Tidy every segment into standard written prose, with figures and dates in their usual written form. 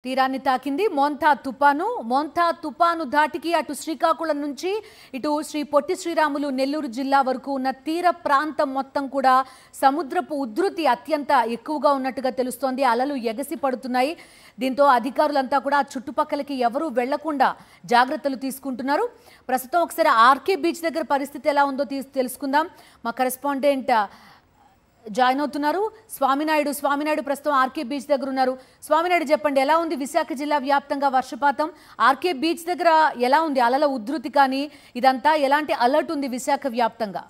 తీరాన్ని తాకింది మోంతా తుపాను ధాటికి అటు శ్రీకాకుళం నుంచి ఇటు శ్రీ పొట్టి శ్రీరాములు నెల్లూరు జిల్లా వరకు ఉన్న తీర ప్రాంతం మొత్తం కూడా సముద్రపు ఉధృతి అత్యంత ఎక్కువగా ఉన్నట్టుగా తెలుస్తోంది. అలలు ఎగసి పడుతున్నాయి. దీంతో అధికారులంతా కూడా చుట్టుపక్కలకి ఎవరూ వెళ్లకుండా జాగ్రత్తలు తీసుకుంటున్నారు. ప్రస్తుతం ఒకసారి ఆర్కే బీచ్ దగ్గర పరిస్థితి ఎలా ఉందో తెలుసుకుందాం. మా కరెస్పాండెంట్ జాయిన్ అవుతున్నారు స్వామినాయుడు ప్రస్తుతం ఆర్కే బీచ్ దగ్గర ఉన్నారు. స్వామినాయుడు, చెప్పండి, ఎలా ఉంది విశాఖ జిల్లా వ్యాప్తంగా వర్షపాతం? ఆర్కే బీచ్ దగ్గర ఎలా ఉంది అలల ఉధృతి? కానీ ఇదంతా ఎలాంటి అలర్ట్ ఉంది విశాఖ వ్యాప్తంగా?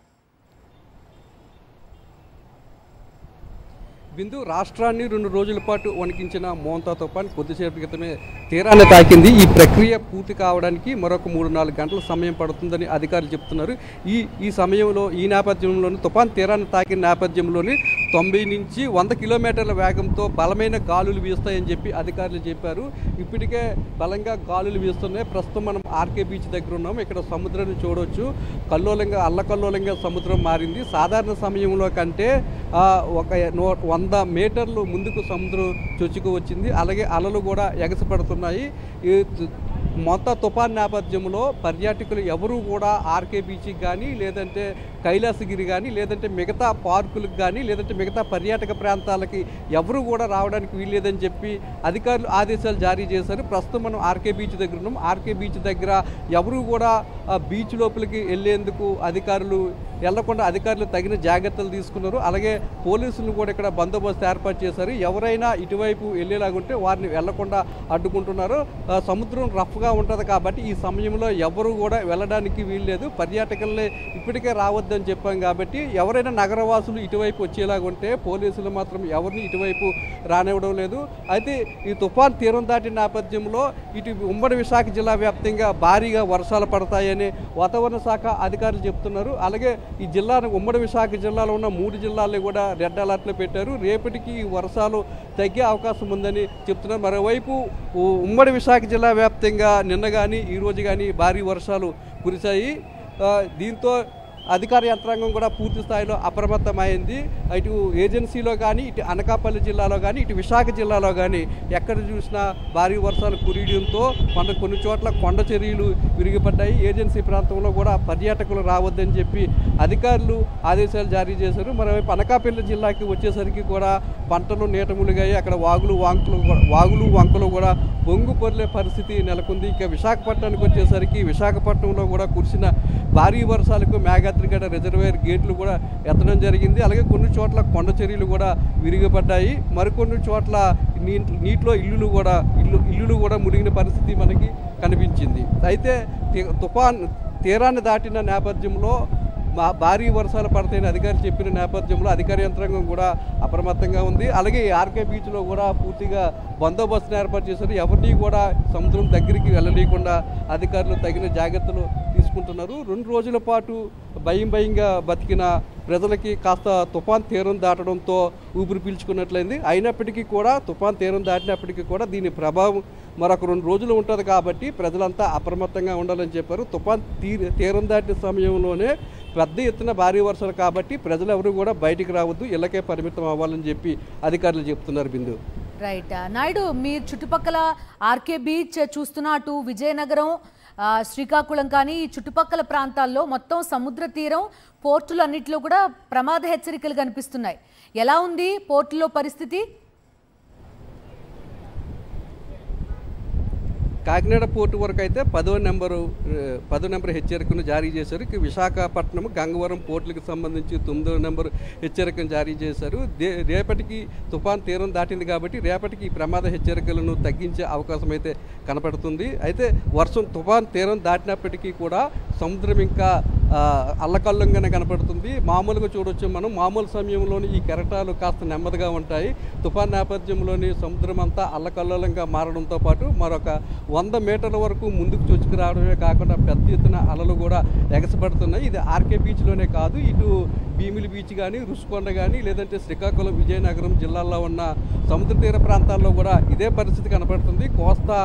బిందు, రాష్ట్రాన్ని 2 రోజుల పాటు వణికించిన మోంతా తుఫాన్ కొద్దిసేపటి క్రితమే తీరాన్ని తాకింది. ఈ ప్రక్రియ పూర్తి కావడానికి మరొక 3-4 గంటల సమయం పడుతుందని అధికారులు చెప్తున్నారు. ఈ సమయంలో ఈ నేపథ్యంలోని తుఫాన్ తీరాన్ని తాకిన నేపథ్యంలోని 90 నుంచి 100 కిలోమీటర్ల వేగంతో బలమైన గాలులు వీస్తాయని చెప్పి అధికారులు చెప్పారు. ఇప్పటికే బలంగా గాలులు వీస్తున్నాయి. ప్రస్తుతం మనం ఆర్కే బీచ్ దగ్గర ఉన్నాము. ఇక్కడ సముద్రాన్ని చూడవచ్చు. అల్లకల్లోలంగా సముద్రం మారింది. సాధారణ సమయంలో కంటే ఒక 100 మీటర్లు ముందుకు సముద్రం చొచ్చుకు వచ్చింది. అలాగే అలలు కూడా ఎగసిపడుతున్నాయి. మొత్తం తుఫాన్ నేపథ్యంలో పర్యాటకులు ఎవరూ కూడా ఆర్కే బీచ్కి కానీ, లేదంటే కైలాసగిరి కానీ, లేదంటే మిగతా పార్కులకు కానీ, లేదంటే మిగతా పర్యాటక ప్రాంతాలకి ఎవరు కూడా రావడానికి వీల్లేదని చెప్పి అధికారులు ఆదేశాలు జారీ చేశారు. ప్రస్తుతం మనం ఆర్కే బీచ్ దగ్గర ఉన్నాం. ఆర్కే బీచ్ దగ్గర ఎవరు కూడా బీచ్ లోపలికి వెళ్లేందుకు వెళ్లకుండా అధికారులు తగిన జాగ్రత్తలు తీసుకున్నారు. అలాగే పోలీసులు కూడా ఇక్కడ బందోబస్తు ఏర్పాటు చేశారు. ఎవరైనా ఇటువైపు వెళ్ళేలాగుంటే వారిని వెళ్లకుండా అడ్డుకుంటున్నారు. సముద్రం రఫ్గా ఉంటుంది కాబట్టి ఈ సమయంలో ఎవరు కూడా వెళ్ళడానికి వీల్లేదు. పర్యాటకులనే ఇప్పటికే రావద్దని చెప్పాం కాబట్టి ఎవరైనా నగరవాసులు ఇటువైపు వచ్చేలాగుంటే పోలీసులు మాత్రం ఎవరిని ఇటువైపు రానివ్వడం లేదు. అయితే ఈ తుఫాన్ తీరం దాటిన నేపథ్యంలో ఇటు ఉమ్మడి విశాఖ జిల్లా వ్యాప్తంగా భారీగా వర్షాలు పడతాయని వాతావరణ శాఖ అధికారులు చెప్తున్నారు. అలాగే ఈ ఉమ్మడి విశాఖ జిల్లాలో ఉన్న 3 జిల్లాల్లో కూడా రెడ్ అలర్ట్లు పెట్టారు. రేపటికి ఈ వర్షాలు తగ్గే అవకాశం ఉందని చెప్తున్నారు. మరోవైపు ఉమ్మడి విశాఖ జిల్లా వ్యాప్తంగా నిన్న కానీ ఈరోజు కానీ భారీ వర్షాలు కురిశాయి. దీంతో అధికార యంత్రాంగం కూడా పూర్తి స్థాయిలో అప్రమత్తమైంది. ఇటు ఏజెన్సీలో కానీ, ఇటు అనకాపల్లి జిల్లాలో కానీ, ఇటు విశాఖ జిల్లాలో కానీ ఎక్కడ చూసినా భారీ వర్షాలు కురియడంతో కొన్ని చోట్ల కొండ చర్యలు విరిగిపడ్డాయి. ఏజెన్సీ ప్రాంతంలో కూడా పర్యాటకులు రావద్దని చెప్పి అధికారులు ఆదేశాలు జారీ చేశారు. మరోవైపు అనకాపల్లి జిల్లాకి వచ్చేసరికి కూడా పంటలు నీట మునిగాయి. అక్కడ వాగులు వంకలు కూడా పొంగు పొర్లే పరిస్థితి నెలకొంది. ఇక విశాఖపట్నానికి వచ్చేసరికి విశాఖపట్నంలో కూడా కురిసిన భారీ వర్షాలకు మేఘాద్రిగడ రిజర్వేయర్ గేట్లు కూడా ఎత్తడం జరిగింది. అలాగే కొన్ని చోట్ల కొండ చర్యలు కూడా విరిగిపడ్డాయి. మరికొన్ని చోట్ల నీటిలో ఇల్లులు కూడా మునిగిన పరిస్థితి మనకి కనిపించింది. అయితే తుఫాన్ తీరాన్ని దాటిన నేపథ్యంలో భారీ వర్షాలు పడతాయని అధికారులు చెప్పిన నేపథ్యంలో అధికార యంత్రాంగం కూడా అప్రమత్తంగా ఉంది. అలాగే ఆర్కే బీచ్లో కూడా పూర్తిగా బందోబస్తును ఏర్పాటు చేశారు. ఎవరిని కూడా సముద్రం దగ్గరికి వెళ్ళలేకుండా అధికారులు తగిన జాగ్రత్తలు తీసుకుంటున్నారు. 2 రోజుల పాటు భయంగా బతికిన ప్రజలకి కాస్త తుఫాన్ తీరం దాటడంతో ఊపిరి పీల్చుకున్నట్లయింది. అయినప్పటికీ కూడా తుఫాన్ తీరం దాటినప్పటికీ కూడా దీని ప్రభావం మరొక 2 రోజులు ఉంటుంది కాబట్టి ప్రజలంతా అప్రమత్తంగా ఉండాలని చెప్పారు. తుఫాన్ తీరం దాటిన సమయంలోనే పెద్ద ఎత్తున భారీ వర్షాలు కాబట్టి ప్రజలు ఎవరు కూడా బయటికి రావద్దు, ఇళ్ళకే పరిమితం అవ్వాలని చెప్పి అధికారులు చెప్తున్నారు. బిందు, రైట్. నాయుడు, మీరు చుట్టుపక్కల ఆర్కే బీచ్ చూస్తున్నా, అటు విజయనగరం, శ్రీకాకుళం కానీ ఈ చుట్టుపక్కల ప్రాంతాల్లో మొత్తం సముద్ర తీరం, పోర్టులు అన్నింటిలో కూడా ప్రమాద హెచ్చరికలు కనిపిస్తున్నాయి. ఎలా ఉంది పోర్టులో పరిస్థితి? కాకినాడ పోర్టు వరకు అయితే 10వ నెంబర్ హెచ్చరికను జారీ చేశారు. విశాఖపట్నం, గంగవరం పోర్టులకు సంబంధించి 9వ నెంబర్ హెచ్చరికను జారీ చేశారు. రేపటికి తుఫాన్ తీరం దాటింది కాబట్టి రేపటికి ఈ ప్రమాద హెచ్చరికలను తగ్గించే అవకాశం అయితే కనపడుతుంది. అయితే తుఫాన్ తీరం దాటినప్పటికీ కూడా సముద్రం ఇంకా అల్లకల్లంగానే కనపడుతుంది. మామూలుగా చూడొచ్చు మనం. మామూలు సమయంలోని ఈ కెరటాలు కాస్త నెమ్మదిగా ఉంటాయి. తుఫాన్ నేపథ్యంలోని సముద్రం అంతా అల్లకల్లంగా మారడంతో పాటు మరొక 100 మీటర్ల వరకు ముందుకు చొచ్చుకు రావడమే కాకుండా పెద్ద ఎత్తున అలలు కూడా ఎగసిపడుతున్నాయి. ఇది ఆర్కే బీచ్లోనే కాదు, ఇటు భీమిలి బీచ్ కానీ, రుషికొండ కానీ, లేదంటే శ్రీకాకుళం, విజయనగరం జిల్లాల్లో ఉన్న సముద్ర తీర ప్రాంతాల్లో కూడా ఇదే పరిస్థితి కనపడుతుంది. కోస్తా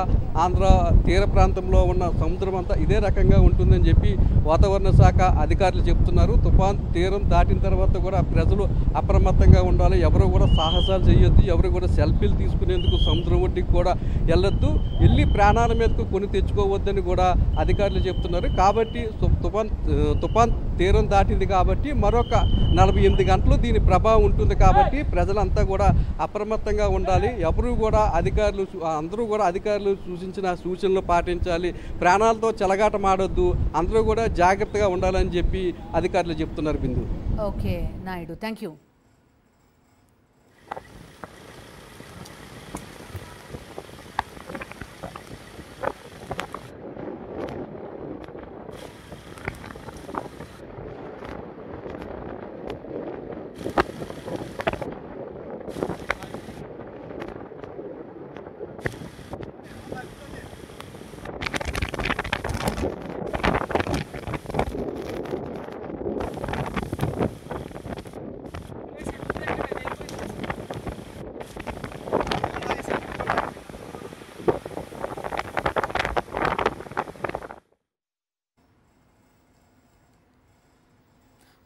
ఆంధ్ర తీర ప్రాంతంలో ఉన్న సముద్రం అంతా ఇదే రకంగా ఉంటుందని చెప్పి వాతావరణ శాఖ అధికారులు చెప్తున్నారు. తుఫాన్ తీరం దాటిన తర్వాత కూడా ప్రజలు అప్రమత్తంగా ఉండాలి. ఎవరు కూడా సాహసాలు చేయొద్దు, ఎవరు కూడా సెల్ఫీలు తీసుకునేందుకు సముద్రం ఒడ్డుకి కూడా వెళ్ళొద్దు, వెళ్ళి ప్రాణాల మీదకు కొని తెచ్చుకోవద్దని కూడా అధికారులు చెప్తున్నారు. కాబట్టి తుఫాన్ తీరం దాటింది కాబట్టి మరొక 48 గంటలు దీని ప్రభావం ఉంటుంది. కాబట్టి ప్రజలంతా కూడా అప్రమత్తంగా ఉండాలి. ఎవరు కూడా అందరూ కూడా అధికారులు సూచించిన సూచనలు పాటించాలి. ప్రాణాలతో చెలగాటమాడొద్దు, అందరూ కూడా జాగ్రత్తగా ఉండాలని చెప్పి అధికారులు చెప్తున్నారు. Bindu. Okay Naidu, thank you.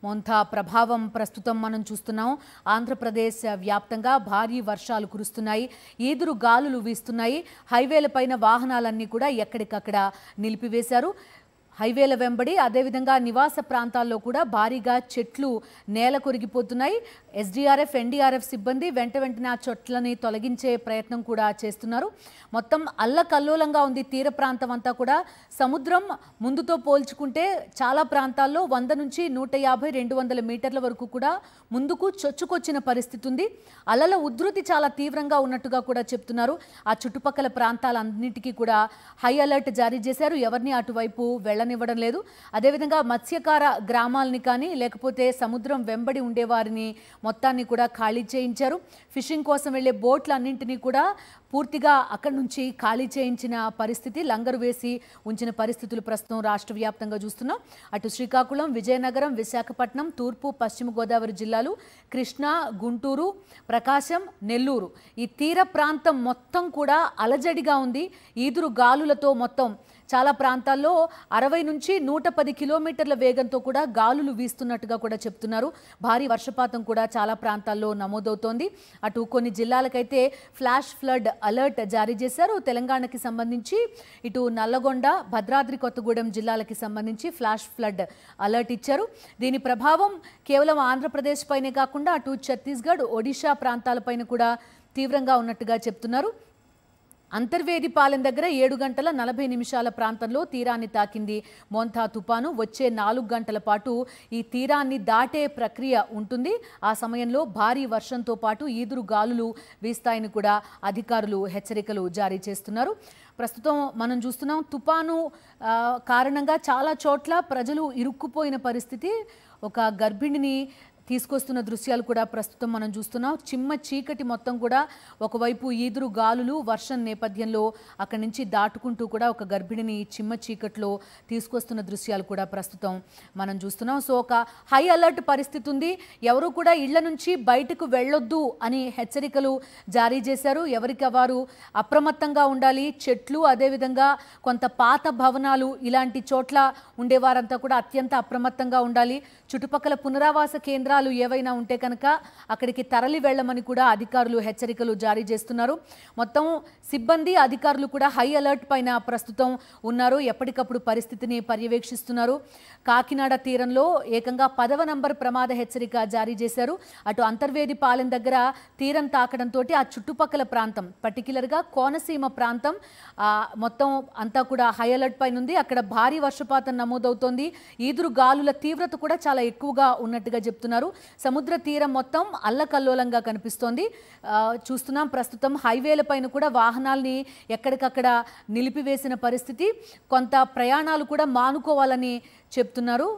Montha ప్రభావం ప్రస్తుతం మనం చూస్తున్నాం. ఆంధ్రప్రదేశ్ వ్యాప్తంగా భారీ వర్షాలు కురుస్తున్నాయి, ఈదురు గాలులు వీస్తున్నాయి. హైవేలపైన వాహనాలన్నీ కూడా ఎక్కడికక్కడ నిలిపివేశారు. హైవేల వెంబడి అదేవిధంగా నివాస ప్రాంతాల్లో కూడా భారీగా చెట్లు నేల కొరిగిపోతున్నాయి. ఎస్డీఆర్ఎఫ్, ఎన్డీఆర్ఎఫ్ సిబ్బంది వెంటనే ఆ చెట్లని తొలగించే ప్రయత్నం కూడా చేస్తున్నారు. మొత్తం అల్లకల్లోలంగా ఉంది తీర ప్రాంతం అంతా కూడా. సముద్రం ముందుతో పోల్చుకుంటే చాలా ప్రాంతాల్లో 100 నుంచి 150, 200 మీటర్ల వరకు కూడా ముందుకు చొచ్చుకొచ్చిన పరిస్థితి ఉంది. అలల ఉధృతి చాలా తీవ్రంగా ఉన్నట్టుగా కూడా చెప్తున్నారు. ఆ చుట్టుపక్కల ప్రాంతాలన్నిటికీ కూడా హై అలర్ట్ జారీ చేశారు. ఎవరిని అటువైపు వెళ్ళనివ్వడం లేదు. అదేవిధంగా మత్స్యకార గ్రామాలని కానీ లేకపోతే సముద్రం వెంబడి ఉండేవారిని మొత్తాన్ని కూడా ఖాళీ చేయించారు. ఫిషింగ్ కోసం వెళ్లే బోట్లన్నింటినీ కూడా పూర్తిగా అక్కడి నుంచి ఖాళీ చేయించిన పరిస్థితి, లంగరు వేసి ఉంచిన పరిస్థితులు ప్రస్తుతం రాష్ట్ర వ్యాప్తంగా చూస్తున్నాం. అటు శ్రీకాకుళం, విజయనగరం, విశాఖపట్నం, తూర్పు, పశ్చిమ గోదావరి జిల్లాలు, కృష్ణా, గుంటూరు, ప్రకాశం, నెల్లూరు ఈ తీర ప్రాంతం మొత్తం కూడా అలజడిగా ఉంది. ఈదురు గాలులతో మొత్తం చాలా ప్రాంతాల్లో 60 నుంచి 110 కిలోమీటర్ల వేగంతో కూడా గాలులు వీస్తున్నట్టుగా కూడా చెప్తున్నారు. భారీ వర్షపాతం కూడా చాలా ప్రాంతాల్లో నమోదవుతోంది. అటు కొన్ని జిల్లాలకైతే ఫ్లాష్ ఫ్లడ్ అలర్ట్ జారీ చేశారు. తెలంగాణకి సంబంధించి ఇటు నల్లగొండ, భద్రాద్రి కొత్తగూడెం జిల్లాలకి సంబంధించి ఫ్లాష్ ఫ్లడ్ అలర్ట్ ఇచ్చారు. దీని ప్రభావం కేవలం ఆంధ్రప్రదేశ్ పైనే కాకుండా అటు ఛత్తీస్గఢ్, ఒడిషా ప్రాంతాలపైన కూడా తీవ్రంగా ఉన్నట్టుగా చెప్తున్నారు. అంతర్వేదిపాలెం దగ్గర 7 గంటల 40 నిమిషాల ప్రాంతంలో తీరాన్ని తాకింది మోంతా తుపాను. వచ్చే 4 గంటల పాటు ఈ తీరాన్ని దాటే ప్రక్రియ ఉంటుంది. ఆ సమయంలో భారీ వర్షంతో పాటు ఈదురు గాలులు వీస్తాయని కూడా అధికారులు హెచ్చరికలు జారీ చేస్తున్నారు. ప్రస్తుతం మనం చూస్తున్నాం తుపాను కారణంగా చాలా చోట్ల ప్రజలు ఇరుక్కుపోయిన పరిస్థితి. ఒక గర్భిణిని తీసుకొస్తున్న దృశ్యాలు కూడా ప్రస్తుతం మనం చూస్తున్నాం. చిమ్మ చీకటి మొత్తం కూడా ఒకవైపు ఈదురు గాలులు వర్షం నేపథ్యంలో అక్కడి నుంచి దాటుకుంటూ కూడా ఒక గర్భిణిని చిమ్మ చీకట్లో తీసుకొస్తున్న దృశ్యాలు కూడా ప్రస్తుతం మనం చూస్తున్నాం. సో ఒక హై అలర్ట్ పరిస్థితి ఉంది. ఎవరు కూడా ఇళ్ల నుంచి బయటకు వెళ్ళొద్దు అని హెచ్చరికలు జారీ చేశారు. ఎవరికి వారు అప్రమత్తంగా ఉండాలి. చెట్లు, అదేవిధంగా కొంత పాత భవనాలు ఇలాంటి చోట్ల ఉండేవారంతా కూడా అత్యంత అప్రమత్తంగా ఉండాలి. చుట్టుపక్కల పునరావాస కేంద్రాలు ఏవైనా ఉంటే కనుక అక్కడికి తరలి వెళ్ళమని కూడా అధికారులు హెచ్చరికలు జారీ చేస్తున్నారు. మొత్తం సిబ్బంది, అధికారులు కూడా హై అలర్ట్ పైన ప్రస్తుతం ఉన్నారు. ఎప్పటికప్పుడు పరిస్థితిని పర్యవేక్షిస్తున్నారు. కాకినాడ తీరంలో ఏకంగా 10వ నంబర్ ప్రమాద హెచ్చరిక జారీ చేశారు. అటు అంతర్వేదిపాలెం దగ్గర తీరం తాకడంతో ఆ చుట్టుపక్కల ప్రాంతం, పర్టికులర్గా కోనసీమ ప్రాంతం మొత్తం అంతా కూడా హై అలర్ట్ పైన ఉంది. అక్కడ భారీ వర్షపాతం నమోదవుతోంది. ఈదురు గాలుల తీవ్రత కూడా చాలా ఎక్కువగా ఉన్నట్టుగా చెప్తున్నారు. సముద్ర తీరం మొత్తం అల్లకల్లోలంగా కనిపిస్తోంది. చూస్తున్నాం ప్రస్తుతం హైవేల పైన కూడా వాహనాల్ని ఎక్కడికక్కడ నిలిపివేసిన పరిస్థితి. కొంత ప్రయాణాలు కూడా మానుకోవాలని చెప్తున్నారు.